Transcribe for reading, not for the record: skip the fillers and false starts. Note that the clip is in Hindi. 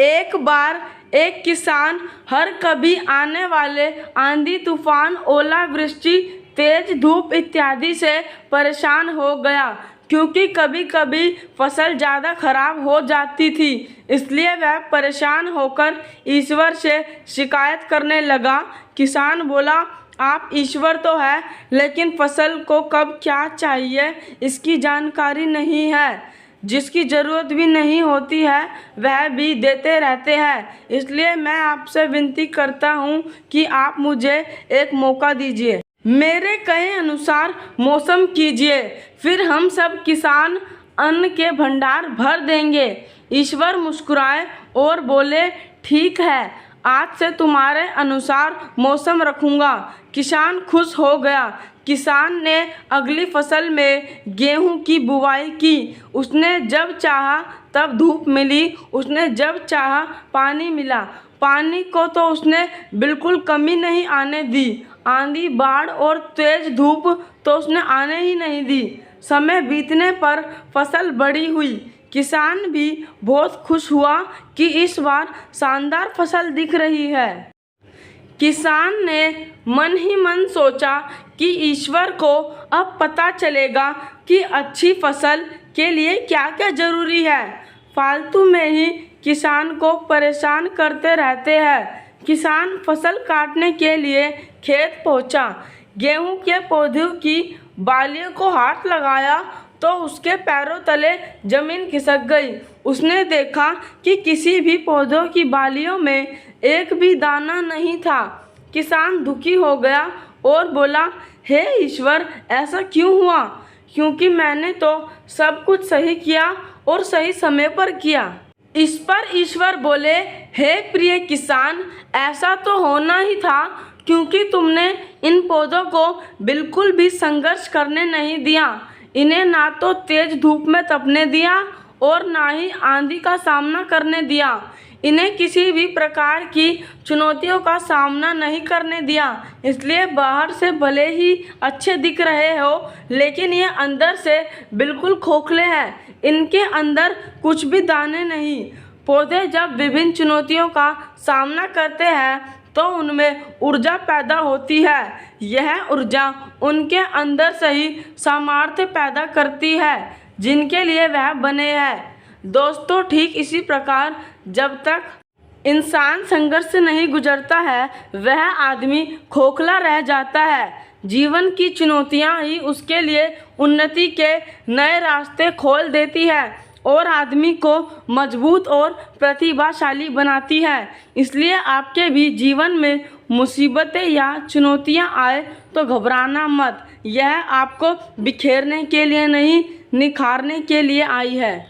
एक बार एक किसान हर कभी आने वाले आंधी तूफान, ओलावृष्टि, तेज धूप इत्यादि से परेशान हो गया, क्योंकि कभी कभी फसल ज़्यादा खराब हो जाती थी। इसलिए वह परेशान होकर ईश्वर से शिकायत करने लगा। किसान बोला, आप ईश्वर तो है, लेकिन फसल को कब क्या चाहिए इसकी जानकारी नहीं है। जिसकी ज़रूरत भी नहीं होती है वह भी देते रहते हैं। इसलिए मैं आपसे विनती करता हूँ कि आप मुझे एक मौका दीजिए, मेरे कहे अनुसार मौसम कीजिए, फिर हम सब किसान अन्न के भंडार भर देंगे। ईश्वर मुस्कुराए और बोले, ठीक है, आज से तुम्हारे अनुसार मौसम रखूँगा। किसान खुश हो गया। किसान ने अगली फसल में गेहूं की बुवाई की। उसने जब चाहा तब धूप मिली, उसने जब चाहा पानी मिला। पानी को तो उसने बिल्कुल कमी नहीं आने दी। आंधी, बाढ़ और तेज धूप तो उसने आने ही नहीं दी। समय बीतने पर फसल बड़ी हुई। किसान भी बहुत खुश हुआ कि इस बार शानदार फसल दिख रही है। किसान ने मन ही मन सोचा कि ईश्वर को अब पता चलेगा कि अच्छी फसल के लिए क्या क्या ज़रूरी है। फालतू में ही किसान को परेशान करते रहते हैं। किसान फसल काटने के लिए खेत पहुंचा। गेहूं के पौधों की बालियों को हाथ लगाया तो उसके पैरों तले जमीन खिसक गई। उसने देखा कि किसी भी पौधों की बालियों में एक भी दाना नहीं था। किसान दुखी हो गया और बोला, हे ईश्वर, ऐसा क्यों हुआ? क्योंकि मैंने तो सब कुछ सही किया और सही समय पर किया। इस पर ईश्वर बोले, हे प्रिय किसान, ऐसा तो होना ही था, क्योंकि तुमने इन पौधों को बिल्कुल भी संघर्ष करने नहीं दिया। इन्हें ना तो तेज धूप में तपने दिया और ना ही आंधी का सामना करने दिया। इन्हें किसी भी प्रकार की चुनौतियों का सामना नहीं करने दिया। इसलिए बाहर से भले ही अच्छे दिख रहे हो, लेकिन ये अंदर से बिल्कुल खोखले हैं। इनके अंदर कुछ भी दाने नहीं। पौधे जब विभिन्न चुनौतियों का सामना करते हैं तो उनमें ऊर्जा पैदा होती है। यह ऊर्जा उनके अंदर से ही सामर्थ्य पैदा करती है जिनके लिए वह बने हैं। दोस्तों, ठीक इसी प्रकार जब तक इंसान संघर्ष से नहीं गुजरता है वह आदमी खोखला रह जाता है। जीवन की चुनौतियां ही उसके लिए उन्नति के नए रास्ते खोल देती है और आदमी को मजबूत और प्रतिभाशाली बनाती है। इसलिए आपके भी जीवन में मुसीबतें या चुनौतियां आए तो घबराना मत। यह आपको बिखेरने के लिए नहीं, निखारने के लिए आई है।